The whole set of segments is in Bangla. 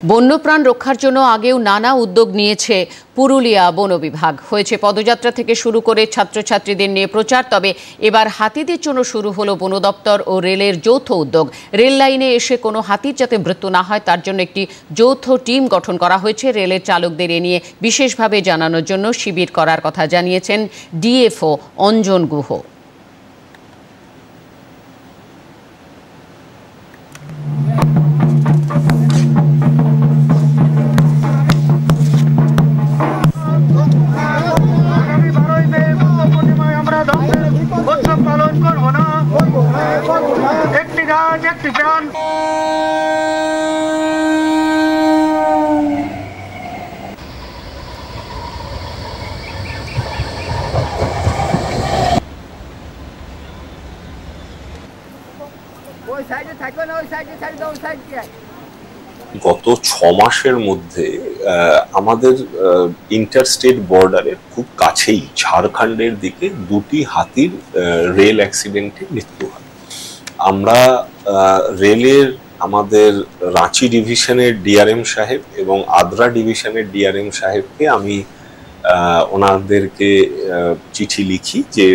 বন্যপ্রাণ রক্ষার জন্য আগেও নানা উদ্যোগ নিয়েছে পুরুলিয়া বন বিভাগ। হয়েছে পদযাত্রা থেকে শুরু করে ছাত্রছাত্রীদের নিয়ে প্রচার। তবে এবার হাতিদের জন্য শুরু হলো বন দপ্তর ও রেলের যৌথ উদ্যোগ। রেল লাইনে এসে কোনো হাতির যাতে মৃত্যু না হয় তার জন্য একটি যৌথ টিম গঠন করা হয়েছে। রেলের চালকদের এ নিয়ে বিশেষভাবে জানানোর জন্য শিবির করার কথা জানিয়েছেন ডিএফও অঞ্জন গুহ। গত 6 মাসের মধ্যে আমাদের ইন্টারস্টেট বর্ডারের খুব কাছেই ঝাড়খণ্ডের দিকে দুটি হাতির রেল অ্যাক্সিডেন্টে মৃত্যু হয়। আমরা রেলের আমাদের রাঁচি ডিভিশনের ডিআরএম সাহেব এবং আদ্রা ডিভিশনের ডিআরএম সাহেবকে আমি ওনাদেরকে চিঠি লিখি যে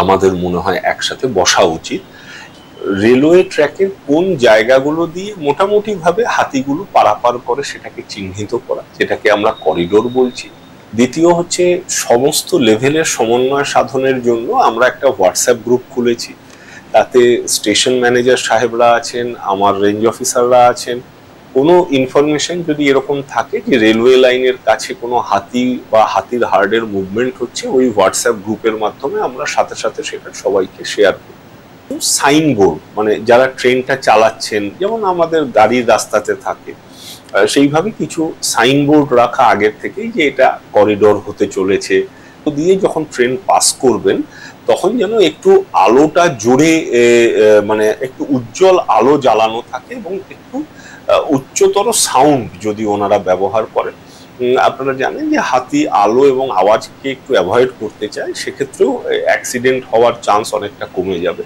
আমাদের মনে হয় একসাথে বসা উচিত। রেলওয়ে ট্র্যাকের কোন জায়গাগুলো দিয়ে মোটামুটি ভাবে হাতিগুলো পারাপার করে সেটাকে চিহ্নিত করা, যেটাকে আমরা করিডোর বলছি। দ্বিতীয় হচ্ছে সমস্ত লেভেলের সমন্বয় সাধনের জন্য আমরা একটা হোয়াটসঅ্যাপ গ্রুপ খুলেছি। তাতে স্টেশন ম্যানেজার সাহেবরা আছেন, আমার রেঞ্জ অফিসাররা আছেন। কোনো ইনফরমেশন যদি এরকম থাকে যে রেলওয়ে লাইনের কাছে কোনো হাতি বা হাতির হার্ডের মুভমেন্ট হচ্ছে, ওই হোয়াটসঅ্যাপ গ্রুপের মাধ্যমে আমরা সাথে সাথে সেটা সবাইকে শেয়ার করি। সাইনবোর্ড মানে যারা ট্রেনটা চালাচ্ছেন, যেমন আমাদের গাড়ির রাস্তাতে থাকে, সেইভাবে কিছু সাইনবোর্ড রাখা আগের থেকেই যে এটা করিডোর হতে চলেছে, তো দিয়ে যখন ট্রেন পাস করবেন তখন যেন একটু আলোটা জোরে মানে একটু উজ্জ্বল আলো জ্বালানো থাকে এবং একটু উচ্চতর সাউন্ড যদি ওনারা ব্যবহার করেন। আপনারা জানেন যে হাতি আলো এবং আওয়াজকে একটু অ্যাভয়েড করতে চায়, সেক্ষেত্রেও অ্যাক্সিডেন্ট হওয়ার চান্স অনেকটা কমে যাবে।